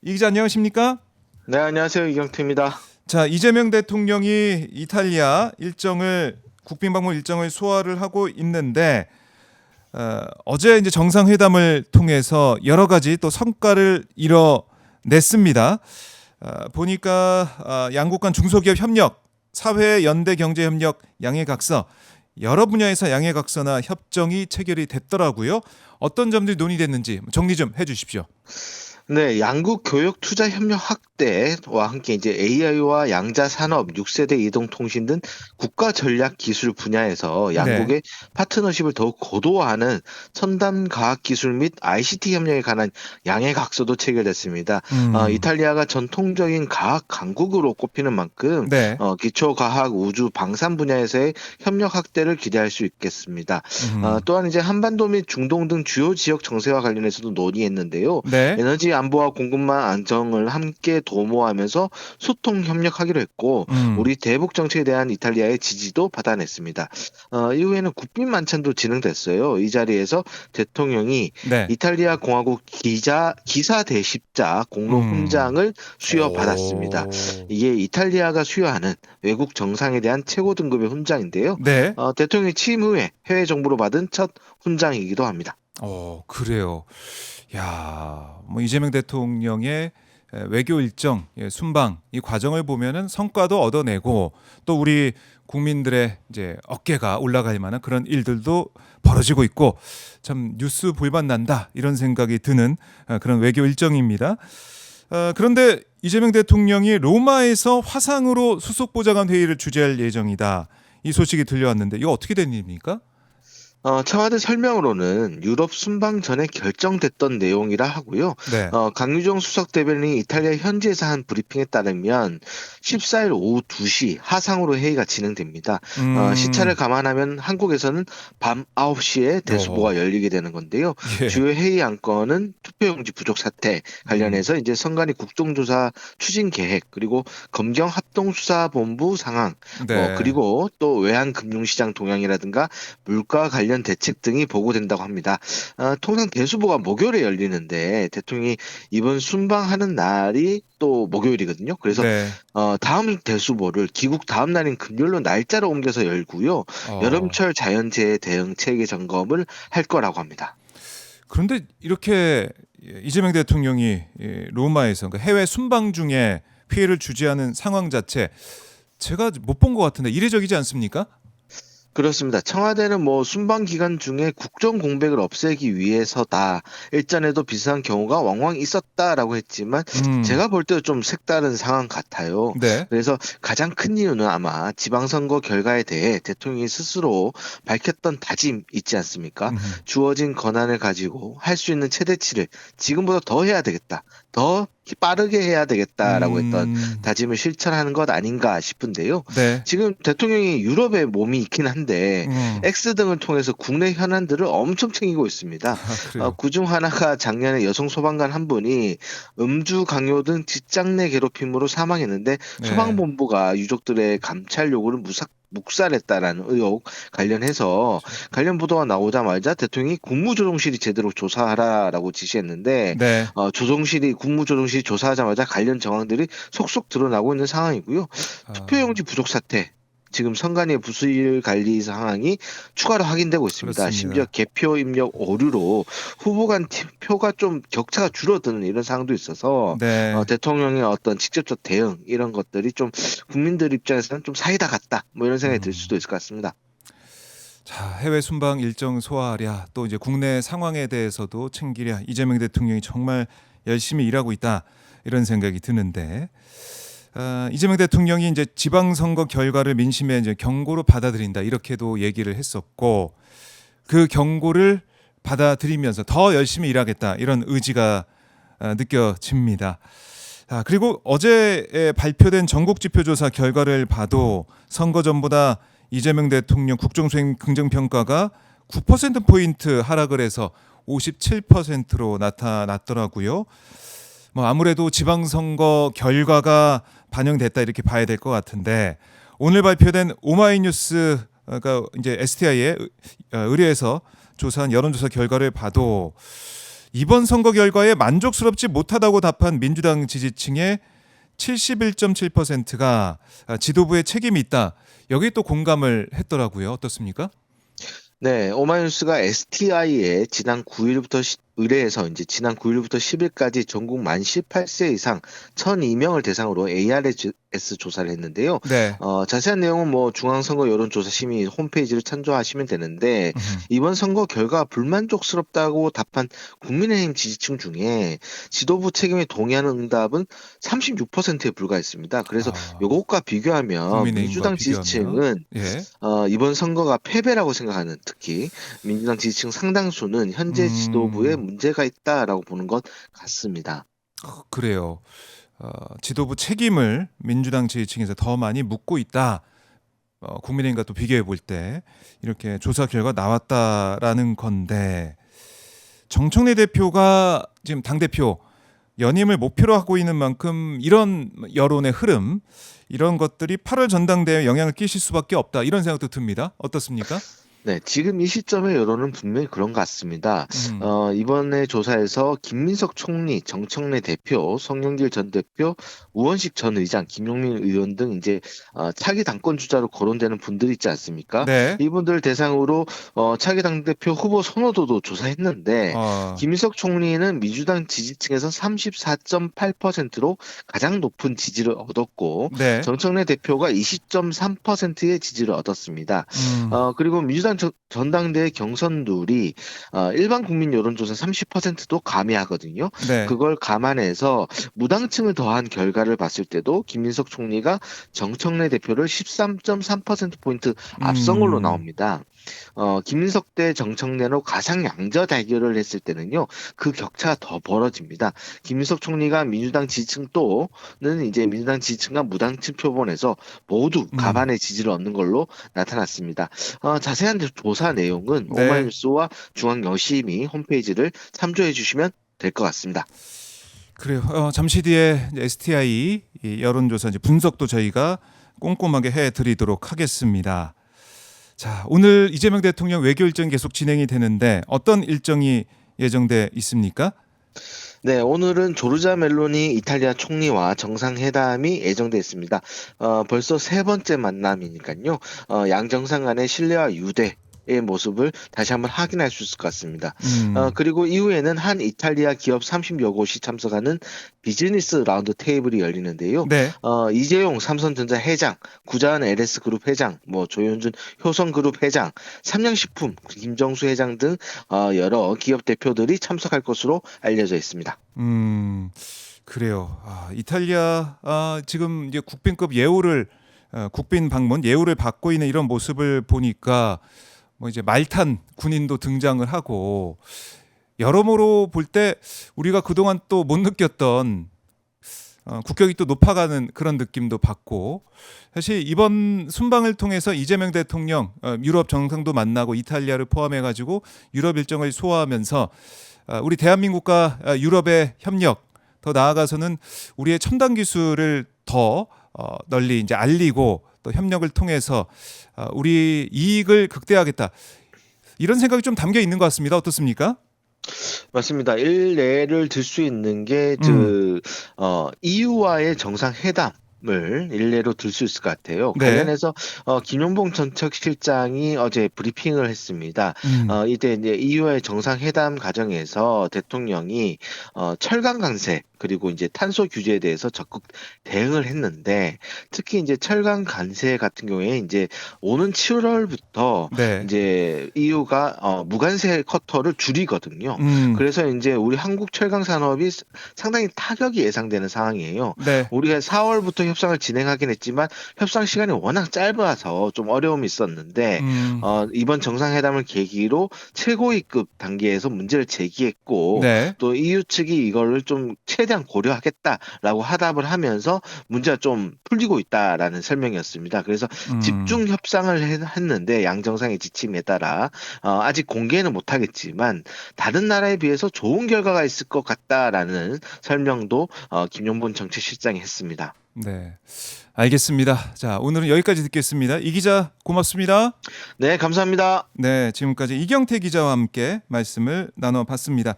이 기자 안녕하십니까? 네, 안녕하세요. 이경태입니다. 자, 이재명 대통령이 이탈리아 일정을 국빈 방문 일정을 소화를 하고 있는데 어제 이제 정상회담을 통해서 여러 가지 또 성과를 이뤄냈습니다. 보니까 양국 간 중소기업 협력, 사회 연대 경제 협력 양해각서 여러 분야에서 양해각서나 협정이 체결이 됐더라고요. 어떤 점들이 논의됐는지 정리 좀 해주십시오. 네, 양국 교육 투자 협력 확대와 함께 이제 AI와 양자 산업, 6세대 이동 통신 등 국가 전략 기술 분야에서 네. 양국의 파트너십을 더욱 고도화하는 첨단 과학 기술 및 ICT 협력에 관한 양해 각서도 체결됐습니다. 이탈리아가 전통적인 과학 강국으로 꼽히는 만큼 네. 기초 과학, 우주, 방산 분야에서의 협력 확대를 기대할 수 있겠습니다. 또한 이제 한반도 및 중동 등 주요 지역 정세와 관련해서도 논의했는데요. 네. 에너지 안보와 공급망 안정을 함께 도모하면서 소통 협력하기로 했고 우리 대북 정책에 대한 이탈리아의 지지도 받아냈습니다. 이후에는 국빈 만찬도 진행됐어요. 이 자리에서 대통령이 네. 이탈리아 공화국 기사 대십자 공로 훈장을 수여받았습니다. 오. 이게 이탈리아가 수여하는 외국 정상에 대한 최고 등급의 훈장인데요. 네. 대통령이 취임 후에 해외 정부로 받은 첫 훈장이기도 합니다. 그래요. 야, 뭐 이재명 대통령의 외교 일정, 순방 이 과정을 보면은 성과도 얻어내고 또 우리 국민들의 이제 어깨가 올라갈 만한 그런 일들도 벌어지고 있고 참 뉴스 볼만 난다 이런 생각이 드는 그런 외교 일정입니다. 그런데 이재명 대통령이 로마에서 화상으로 수석보좌관 회의를 주재할 예정이다. 이 소식이 들려왔는데 이거 어떻게 된 일입니까? 청와대 설명으로는 유럽 순방 전에 결정됐던 내용이라 하고요. 네. 강유정 수석 대변인이 이탈리아 현지에서 한 브리핑에 따르면 14일 오후 2시 화상으로 회의가 진행됩니다. 시차를 감안하면 한국에서는 밤 9시에 대수보가 열리게 되는 건데요. 예. 주요 회의 안건은 투표용지 부족 사태 관련해서 이제 선관위 국정조사 추진 계획 그리고 검경 합동수사본부 상황 네. 그리고 또 외환금융시장 동향이라든가 물가 관련 대책 등이 보고된다고 합니다. 통상 대수보가 목요일에 열리는데 대통령이 이번 순방하는 날이 또 목요일이거든요. 그래서 네. 다음 대수보를 귀국 다음 날인 금요일로 날짜를 옮겨서 열고요. 어. 여름철 자연재해 대응 체계 점검을 할 거라고 합니다. 그런데 이렇게 이재명 대통령이 로마에서 그러니까 해외 순방 중에 피해를 주재하는 상황 자체 제가 못 본 것 같은데 이례적이지 않습니까? 그렇습니다. 청와대는 뭐 순방 기간 중에 국정 공백을 없애기 위해서다. 일전에도 비슷한 경우가 왕왕 있었다라고 했지만 제가 볼 때도 좀 색다른 상황 같아요. 네. 그래서 가장 큰 이유는 아마 지방선거 결과에 대해 대통령이 스스로 밝혔던 다짐 있지 않습니까? 주어진 권한을 가지고 할 수 있는 최대치를 지금보다 더 해야 되겠다. 더 빠르게 해야 되겠다라고 했던 다짐을 실천하는 것 아닌가 싶은데요. 네. 지금 대통령이 유럽에 몸이 있긴 한데 X 등을 통해서 국내 현안들을 엄청 챙기고 있습니다. 그래요. 그중 하나가 작년에 여성 소방관 한 분이 음주 강요 등 직장 내 괴롭힘으로 사망했는데 네. 소방본부가 유족들의 감찰 요구를 묵살했다라는 의혹 관련해서 관련 보도가 나오자마자 대통령이 국무조정실이 제대로 조사하라라고 지시했는데 네. 국무조정실이 조사하자마자 관련 정황들이 속속 드러나고 있는 상황이고요. 투표용지 부족 사태 지금 선관위의 부수일 관리 상황이 추가로 확인되고 있습니다. 그렇습니다. 심지어 개표 입력 오류로 후보 간 표가 좀 격차가 줄어드는 이런 상황도 있어서 네. 대통령의 어떤 직접적 대응 이런 것들이 좀 국민들 입장에서는 좀 사이다 같다 뭐 이런 생각이 들 수도 있을 것 같습니다. 자, 해외 순방 일정 소화하랴 또 이제 국내 상황에 대해서도 챙기랴 이재명 대통령이 정말 열심히 일하고 있다 이런 생각이 드는데 이재명 대통령이 이제 지방선거 결과를 민심의 이제 경고로 받아들인다 이렇게도 얘기를 했었고 그 경고를 받아들이면서 더 열심히 일하겠다 이런 의지가 느껴집니다. 그리고 어제 발표된 전국지표조사 결과를 봐도 선거 전보다 이재명 대통령 국정수행 긍정평가가 9%포인트 하락을 해서 57%로 나타났더라고요. 뭐 아무래도 지방선거 결과가 반영됐다 이렇게 봐야 될 것 같은데 오늘 발표된 오마이뉴스가 이제 STI에 의뢰해서 조사한 여론조사 결과를 봐도 이번 선거 결과에 만족스럽지 못하다고 답한 민주당 지지층의 71.7%가 지도부에 책임이 있다. 여기 또 공감을 했더라고요. 어떻습니까? 네, 오마이뉴스가 STI에 지난 9일부터 의뢰해서 이제 지난 9일부터 10일까지 전국 만 18세 이상 1,002명을 대상으로 ARS 조사를 했는데요. 네. 자세한 내용은 뭐 중앙선거 여론조사심의 홈페이지를 참조하시면 되는데 음흠. 이번 선거 결과 불만족스럽다고 답한 국민의힘 지지층 중에 지도부 책임에 동의하는 응답은 36%에 불과했습니다. 그래서 아, 요것과 비교하면 국민의힘과 민주당 비교하면 지지층은 예. 이번 선거가 패배라고 생각하는 특히 민주당 지지층 상당수는 현재 지도부에 문제가 있다라고 보는 것 같습니다. 그래요. 지도부 책임을 민주당 지지층에서 더 많이 묻고 있다. 국민의힘과 또 비교해 볼 때 이렇게 조사 결과 나왔다라는 건데 정청래 대표가 지금 당 대표 연임을 목표로 하고 있는 만큼 이런 여론의 흐름 이런 것들이 8월 전당대회에 영향을 끼칠 수밖에 없다 이런 생각도 듭니다. 어떻습니까? 네, 지금 이 시점의 여론은 분명히 그런 것 같습니다. 음, 이번에 조사에서 김민석 총리, 정청래 대표, 송영길 전 대표, 우원식 전 의장, 김용민 의원 등 이제 차기 당권 주자로 거론되는 분들이 있지 않습니까? 네. 이분들 대상으로 차기 당대표 후보 선호도도 조사했는데 어, 김민석 총리는 민주당 지지층에서 34.8%로 가장 높은 지지를 얻었고 네. 정청래 대표가 20.3%의 지지를 얻었습니다. 음, 그리고 민주당 전당대회 경선룰이 일반 국민 여론조사 30%도 가미하거든요. 네. 그걸 감안해서 무당층을 더한 결과를 봤을 때도 김민석 총리가 정청래 대표를 13.3%포인트 앞선 걸로 음, 나옵니다. 김민석 대 정청래로 가상 양저 대결을 했을 때는요, 그 격차가 더 벌어집니다. 김민석 총리가 민주당 지지층 또는 이제 민주당 지지층과 무당층 표본에서 모두 음, 가반의 지지를 얻는 걸로 나타났습니다. 자세한 조사 내용은 네. 오마이뉴스와 중앙여심이 홈페이지를 참조해 주시면 될 것 같습니다. 그래요. 잠시 뒤에 STI 이 여론조사 이제 분석도 저희가 꼼꼼하게 해드리도록 하겠습니다. 자, 오늘 이재명 대통령 외교 일정 계속 진행이 되는데 어떤 일정이 예정돼 있습니까? 네, 오늘은 조르자 멜로니 이탈리아 총리와 정상회담이 예정돼 있습니다. 벌써 세 번째 만남이니까요. 양 정상 간의 신뢰와 유대의 모습을 다시 한번 확인할 수 있을 것 같습니다. 음, 그리고 이후에는 한 이탈리아 기업 30여 곳이 참석하는 비즈니스 라운드 테이블이 열리는데요. 네. 이재용 삼성전자 회장, 구자은 LS그룹 회장, 뭐 조현준 효성그룹 회장, 삼양식품 김정수 회장 등 여러 기업 대표들이 참석할 것으로 알려져 있습니다. 음, 그래요. 이탈리아 지금 이제 국빈급 예우를 국빈 방문 예우를 받고 있는 이런 모습을 보니까 뭐 이제 말탄 군인도 등장을 하고 여러모로 볼 때 우리가 그동안 또 못 느꼈던 국격이 또 높아가는 그런 느낌도 받고 사실 이번 순방을 통해서 이재명 대통령 유럽 정상도 만나고 이탈리아를 포함해 가지고 유럽 일정을 소화하면서 우리 대한민국과 유럽의 협력 더 나아가서는 우리의 첨단 기술을 더 널리 이제 알리고 또 협력을 통해서 우리 이익을 극대화하겠다 이런 생각이 좀 담겨 있는 것 같습니다. 어떻습니까? 맞습니다. 일례를 들 수 있는 게 음, EU와의 정상회담. 을 일례로 들 수 있을 것 같아요. 네, 관련해서 김용봉 전책실장이 어제 브리핑을 했습니다. 음, 이때 이제 EU와의 정상회담 과정에서 대통령이 철강 강세 그리고 이제 탄소 규제에 대해서 적극 대응을 했는데 특히 이제 철강 관세 같은 경우에 이제 오는 7월부터 네, 이제 EU가 무관세 커터를 줄이거든요. 음, 그래서 이제 우리 한국 철강 산업이 상당히 타격이 예상되는 상황이에요. 네, 우리가 4월부터 협상을 진행하긴 했지만 협상 시간이 워낙 짧아서 좀 어려움이 있었는데 음, 이번 정상회담을 계기로 최고위급 단계에서 문제를 제기했고 네, 또 EU 측이 이거를 좀 최대한 고려하겠다라고 화답을 하면서 문제가 좀 풀리고 있다라는 설명이었습니다. 그래서 음. 집중 협상을 했는데 양 정상의 지침에 따라 아직 공개는 못하겠지만 다른 나라에 비해서 좋은 결과가 있을 것 같다라는 설명도 김용본 정책실장이 했습니다. 네. 알겠습니다. 자, 오늘은 여기까지 듣겠습니다. 이 기자 고맙습니다. 네, 감사합니다. 네, 지금까지 이경태 기자와 함께 말씀을 나눠봤습니다.